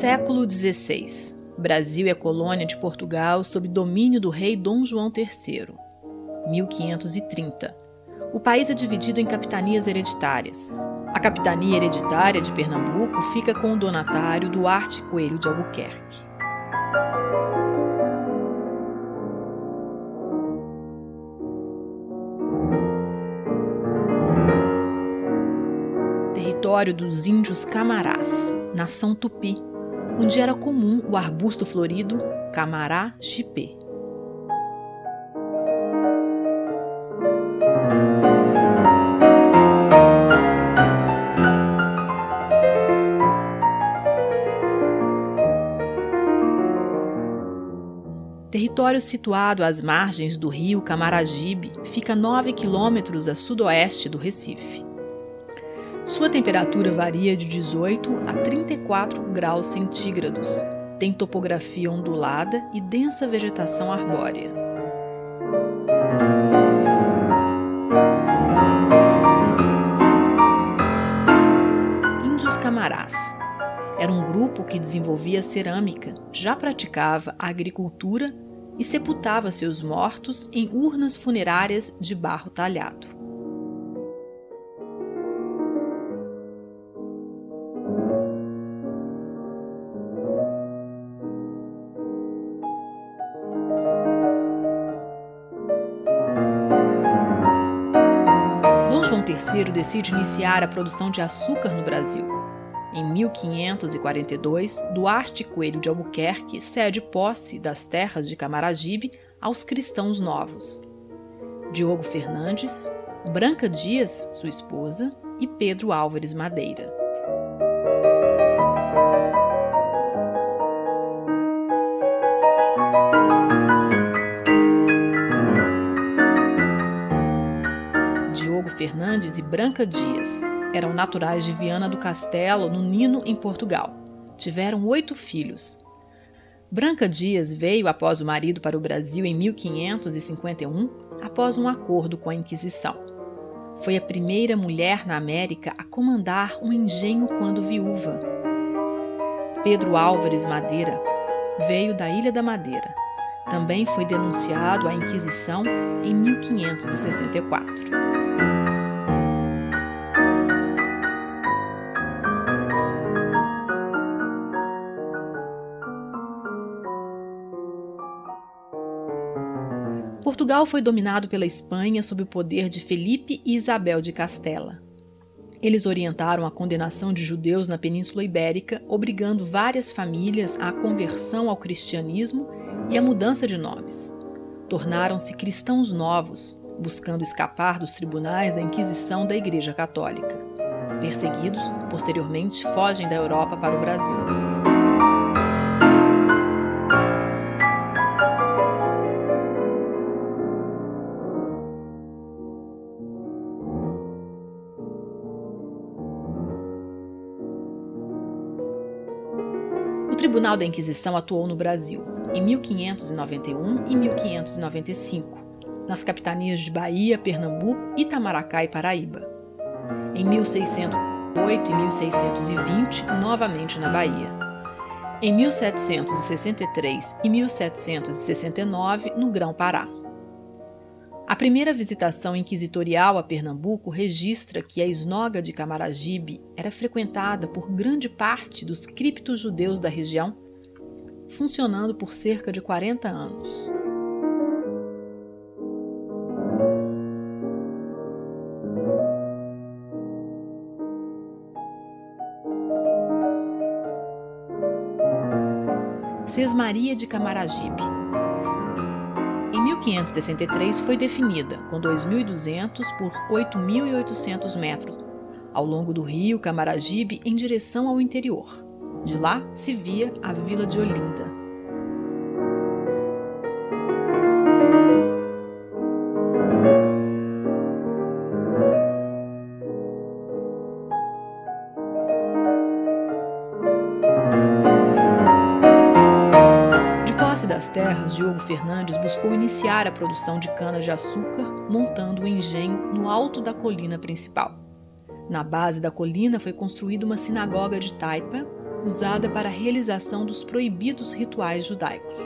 Século XVI. Brasil é colônia de Portugal sob domínio do rei Dom João III. 1530. O país é dividido em capitanias hereditárias. A capitania hereditária de Pernambuco fica com o donatário Duarte Coelho de Albuquerque. Território dos índios Camarás, nação Tupi, onde era comum o arbusto florido Camará-chipê. Território situado às margens do rio Camaragibe, fica 9 quilômetros a sudoeste do Recife. Sua temperatura varia de 18 a 34 graus centígrados. Tem topografia ondulada e densa vegetação arbórea. Índios Camarás. Era um grupo que desenvolvia cerâmica, já praticava a agricultura e sepultava seus mortos em urnas funerárias de barro talhado. Dom João III decide iniciar a produção de açúcar no Brasil. Em 1542, Duarte Coelho de Albuquerque cede posse das terras de Camaragibe aos cristãos novos. Diogo Fernandes, Branca Dias, sua esposa, e Pedro Álvares Madeira. Diogo Fernandes e Branca Dias eram naturais de Viana do Castelo, no Nino, em Portugal. Tiveram 8 filhos. Branca Dias veio após o marido para o Brasil em 1551, após um acordo com a Inquisição. Foi a primeira mulher na América a comandar um engenho quando viúva. Pedro Álvares Madeira veio da Ilha da Madeira. Também foi denunciado à Inquisição em 1564. Portugal foi dominado pela Espanha sob o poder de Felipe e Isabel de Castela. Eles orientaram a condenação de judeus na Península Ibérica, obrigando várias famílias à conversão ao cristianismo e à mudança de nomes. Tornaram-se cristãos novos, buscando escapar dos tribunais da Inquisição da Igreja Católica. Perseguidos, posteriormente fogem da Europa para o Brasil. O Tribunal da Inquisição atuou no Brasil em 1591 e 1595, nas capitanias de Bahia, Pernambuco, Itamaracá e Paraíba. Em 1608 e 1620, novamente na Bahia. Em 1763 e 1769, no Grão-Pará. A primeira visitação inquisitorial a Pernambuco registra que a Esnoga de Camaragibe era frequentada por grande parte dos criptos judeus da região, funcionando por cerca de 40 anos. Sesmaria de Camaragibe. Em 1563 foi definida, com 2.200 por 8.800 metros, ao longo do rio Camaragibe em direção ao interior. De lá se via a vila de Olinda. Das terras, Diogo Fernandes buscou iniciar a produção de cana-de-açúcar, montando o engenho no alto da colina principal. Na base da colina foi construída uma sinagoga de taipa usada para a realização dos proibidos rituais judaicos.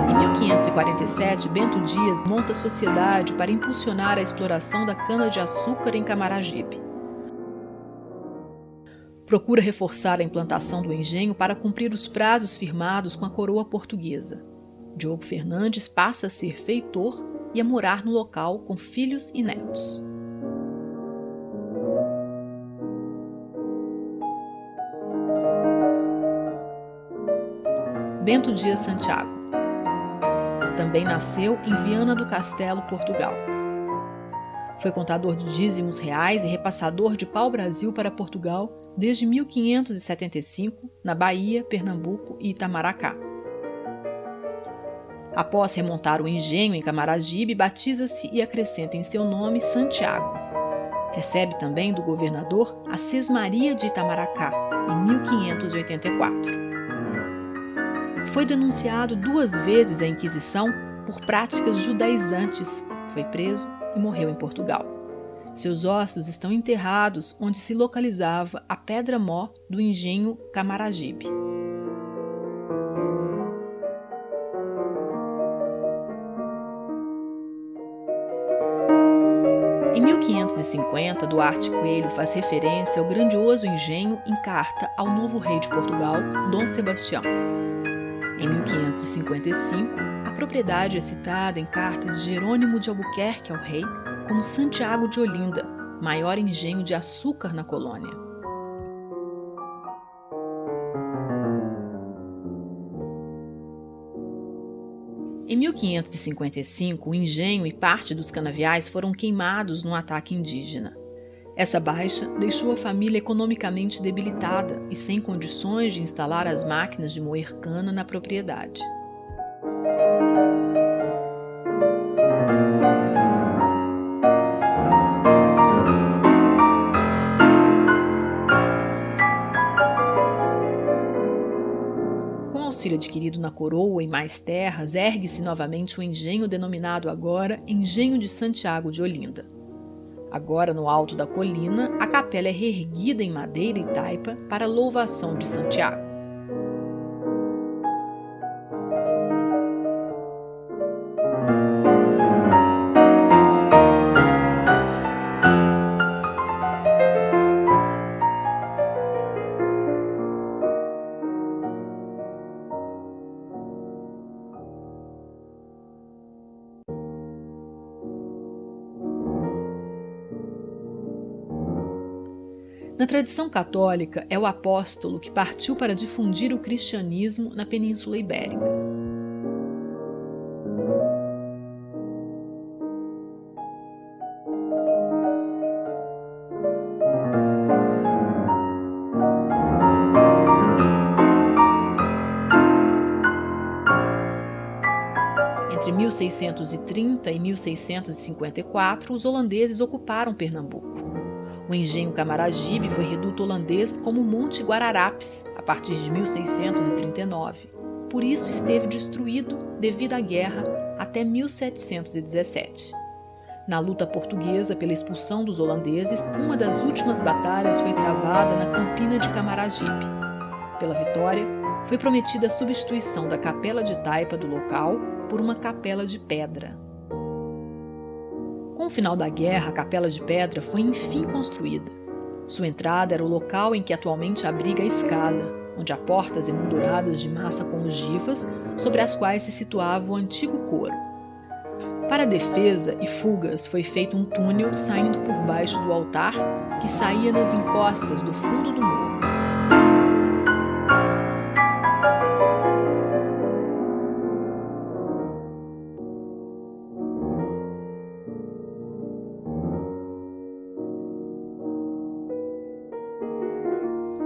Em 1547, Bento Dias monta a sociedade para impulsionar a exploração da cana-de-açúcar em Camaragibe. Procura reforçar a implantação do engenho para cumprir os prazos firmados com a coroa portuguesa. Diogo Fernandes passa a ser feitor e a morar no local com filhos e netos. Bento Dias Santiago também nasceu em Viana do Castelo, Portugal. Foi contador de dízimos reais e repassador de pau-brasil para Portugal desde 1575, na Bahia, Pernambuco e Itamaracá. Após remontar o engenho em Camaragibe, batiza-se e acrescenta em seu nome Santiago. Recebe também do governador a Sesmaria de Itamaracá, em 1584. Foi denunciado 2 vezes à Inquisição por práticas judaizantes, foi preso e morreu em Portugal. Seus ossos estão enterrados onde se localizava a pedra-mó do engenho Camaragibe. Em 1550, Duarte Coelho faz referência ao grandioso engenho em carta ao novo rei de Portugal, Dom Sebastião. Em 1555, a propriedade é citada em carta de Jerônimo de Albuquerque ao rei como Santiago de Olinda, maior engenho de açúcar na colônia. Em 1555, o engenho e parte dos canaviais foram queimados num ataque indígena. Essa baixa deixou a família economicamente debilitada e sem condições de instalar as máquinas de moer cana na propriedade. Com auxílio adquirido na coroa e mais terras, ergue-se novamente o engenho denominado agora Engenho de Santiago de Olinda. Agora, no alto da colina, a capela é reerguida em madeira e taipa para louvação de Santiago. Na tradição católica, é o apóstolo que partiu para difundir o cristianismo na Península Ibérica. Entre 1630 e 1654, os holandeses ocuparam Pernambuco. O engenho Camaragibe foi reduto holandês como Monte Guararapes a partir de 1639. Por isso esteve destruído devido à guerra até 1717. Na luta portuguesa pela expulsão dos holandeses, uma das últimas batalhas foi travada na Campina de Camaragibe. Pela vitória, foi prometida a substituição da capela de taipa do local por uma capela de pedra. Com o final da guerra, a Capela de Pedra foi enfim construída. Sua entrada era o local em que atualmente abriga a escada, onde há portas emolduradas de massa com ogivas, sobre as quais se situava o antigo coro. Para defesa e fugas foi feito um túnel saindo por baixo do altar, que saía nas encostas do fundo do morro.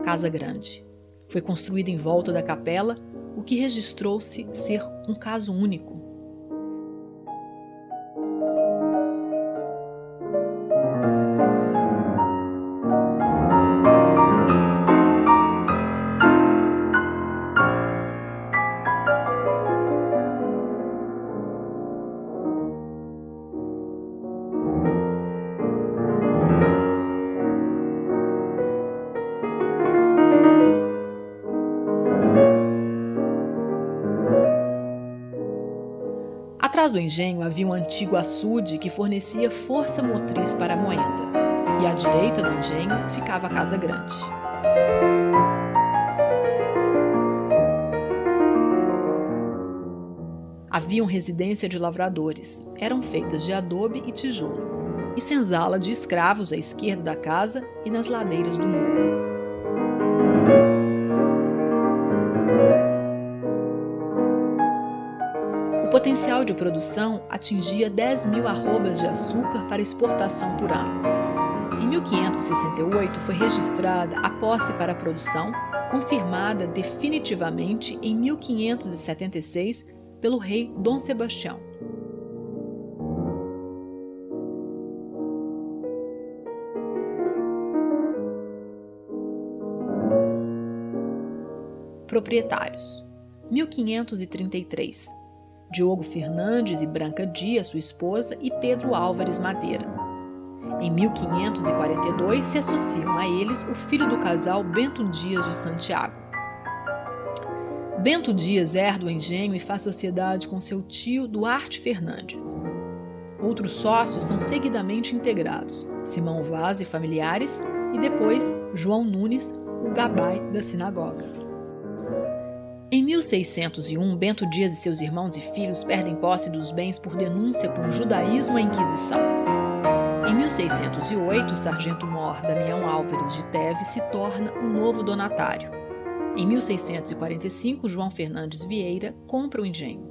Casa Grande. Foi construída em volta da capela, o que registrou-se ser um caso único. Atrás do engenho havia um antigo açude que fornecia força motriz para a moenda, e à direita do engenho ficava a Casa Grande. Haviam residência de lavradores, eram feitas de adobe e tijolo, e senzala de escravos à esquerda da casa e nas ladeiras do morro. O potencial de produção atingia 10.000 arrobas de açúcar para exportação por ano. Em 1568 foi registrada a posse para a produção, confirmada definitivamente em 1576 pelo rei Dom Sebastião. Proprietários: 1533. Diogo Fernandes e Branca Dias, sua esposa, e Pedro Álvares Madeira. Em 1542 se associam a eles o filho do casal Bento Dias de Santiago. Bento Dias herda o engenho e faz sociedade com seu tio Duarte Fernandes. Outros sócios são seguidamente integrados: Simão Vaz e familiares, e depois João Nunes, o gabai da sinagoga. Em 1601, Bento Dias e seus irmãos e filhos perdem posse dos bens por denúncia por judaísmo à Inquisição. Em 1608, o sargento-mor Damião Álvares de Teve se torna o novo donatário. Em 1645, João Fernandes Vieira compra o engenho.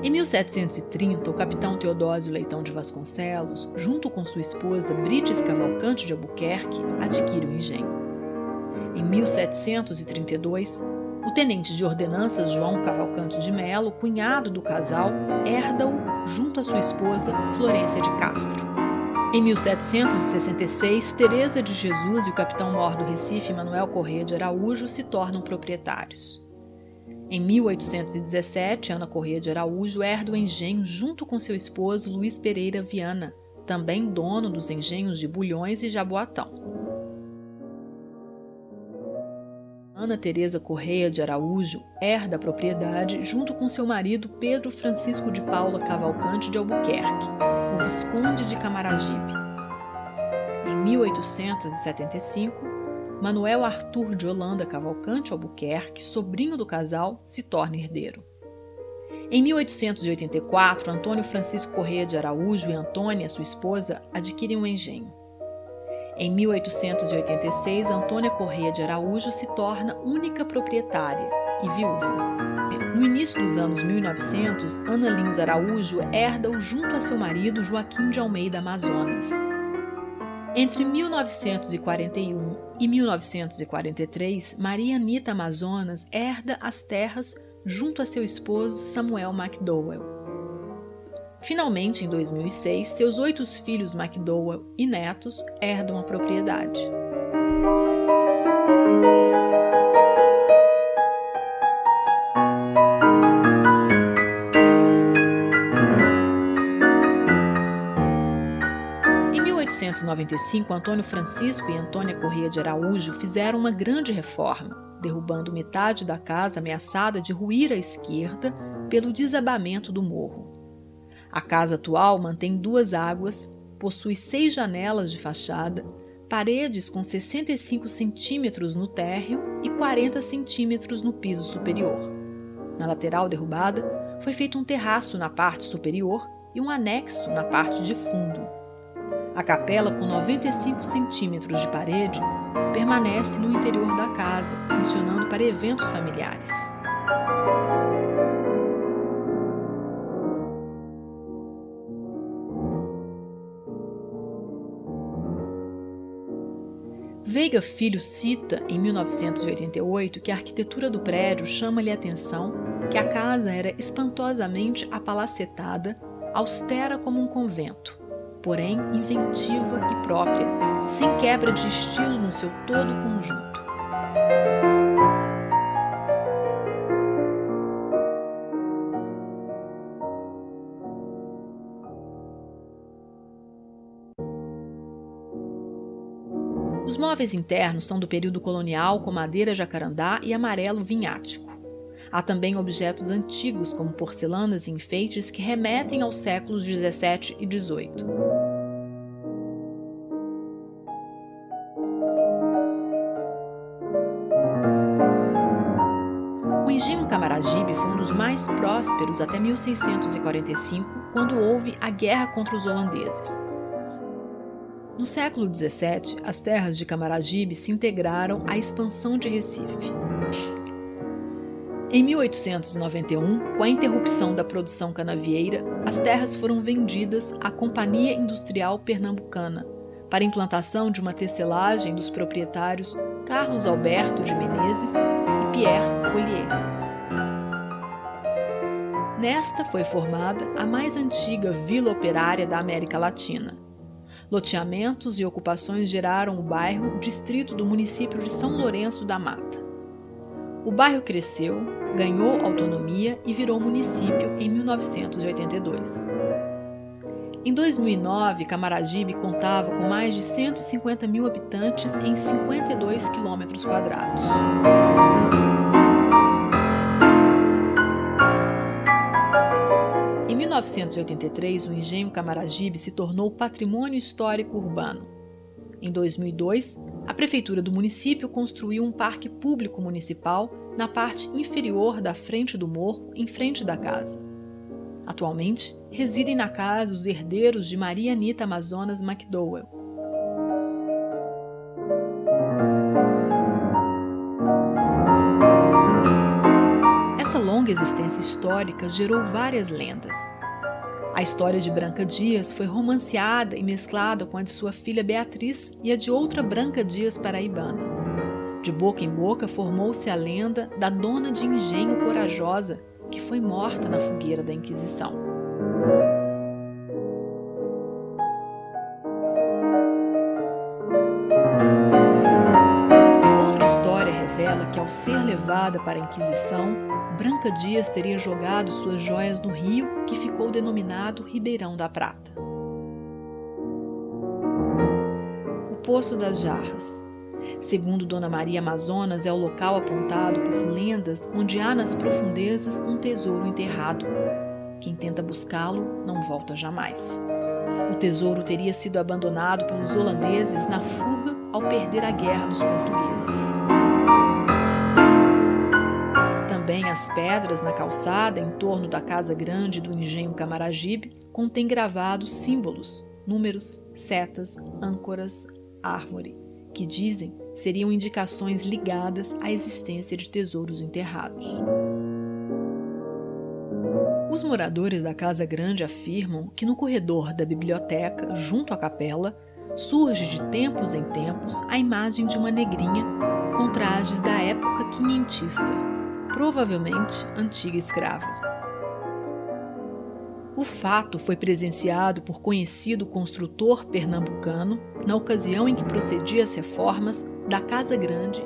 Em 1730, o capitão Teodósio Leitão de Vasconcelos, junto com sua esposa Brites Cavalcante de Albuquerque, adquire o engenho. Em 1732, o tenente de ordenanças João Cavalcante de Melo, cunhado do casal, herda-o junto à sua esposa Florência de Castro. Em 1766, Teresa de Jesus e o capitão-mor do Recife, Manuel Corrêa de Araújo, se tornam proprietários. Em 1817, Ana Corrêa de Araújo herda o engenho junto com seu esposo Luiz Pereira Viana, também dono dos engenhos de Bulhões e Jaboatão. Ana Teresa Corrêa de Araújo herda a propriedade junto com seu marido Pedro Francisco de Paula Cavalcante de Albuquerque, o Visconde de Camaragibe. Em 1875, Manuel Arthur de Holanda Cavalcante Albuquerque, sobrinho do casal, se torna herdeiro. Em 1884, Antônio Francisco Corrêa de Araújo e Antônia, sua esposa, adquirem um engenho. Em 1886, Antônia Corrêa de Araújo se torna única proprietária e viúva. No início dos anos 1900, Ana Lins Araújo herda-o junto a seu marido Joaquim de Almeida Amazonas. Entre 1941 e 1943, Maria Anita Amazonas herda as terras junto a seu esposo Samuel McDowell. Finalmente, em 2006, seus 8 filhos McDowell e netos herdam a propriedade. Em 1895, Antônio Francisco e Antônia Corrêa de Araújo fizeram uma grande reforma, derrubando metade da casa ameaçada de ruir à esquerda pelo desabamento do morro. A casa atual mantém 2 águas, possui 6 janelas de fachada, paredes com 65 centímetros no térreo e 40 centímetros no piso superior. Na lateral derrubada, foi feito um terraço na parte superior e um anexo na parte de fundo. A capela, com 95 centímetros de parede, permanece no interior da casa, funcionando para eventos familiares. Veiga Filho cita, em 1988, que a arquitetura do prédio chama-lhe a atenção que a casa era espantosamente apalacetada, austera como um convento, porém inventiva e própria, sem quebra de estilo no seu todo conjunto. Os móveis internos são do período colonial com madeira jacarandá e amarelo vinhático. Há também objetos antigos, como porcelanas e enfeites, que remetem aos séculos 17 e 18. O engenho Camaragibe foi um dos mais prósperos até 1645, quando houve a guerra contra os holandeses. No século XVII, as terras de Camaragibe se integraram à expansão de Recife. Em 1891, com a interrupção da produção canavieira, as terras foram vendidas à Companhia Industrial Pernambucana para implantação de uma tecelagem dos proprietários Carlos Alberto de Menezes e Pierre Collier. Nesta foi formada a mais antiga vila operária da América Latina. Loteamentos e ocupações geraram o bairro Distrito do município de São Lourenço da Mata. O bairro cresceu, ganhou autonomia e virou município em 1982. Em 2009, Camaragibe contava com mais de 150 mil habitantes em 52 quilômetros quadrados. Em 1983, o engenho Camaragibe se tornou patrimônio histórico urbano. Em 2002, a prefeitura do município construiu um parque público municipal na parte inferior da frente do morro, em frente da casa. Atualmente, residem na casa os herdeiros de Maria Anita Amazonas McDowell. Essa longa existência histórica gerou várias lendas. A história de Branca Dias foi romanceada e mesclada com a de sua filha Beatriz e a de outra Branca Dias paraibana. De boca em boca formou-se a lenda da dona de engenho corajosa, que foi morta na fogueira da Inquisição. Outra história revela que, ao ser levada para a Inquisição, Branca Dias teria jogado suas joias no rio, que ficou denominado Ribeirão da Prata. O Poço das Jarras. Segundo Dona Maria Amazonas, é o local apontado por lendas onde há nas profundezas um tesouro enterrado. Quem tenta buscá-lo não volta jamais. O tesouro teria sido abandonado pelos holandeses na fuga ao perder a guerra dos portugueses. Também as pedras na calçada em torno da casa grande do engenho Camaragibe contêm gravados símbolos, números, setas, âncoras, árvore, que dizem seriam indicações ligadas à existência de tesouros enterrados. Os moradores da Casa Grande afirmam que no corredor da biblioteca, junto à capela, surge de tempos em tempos a imagem de uma negrinha com trajes da época quinhentista, provavelmente antiga escrava. O fato foi presenciado por conhecido construtor pernambucano na ocasião em que procedia às reformas da Casa Grande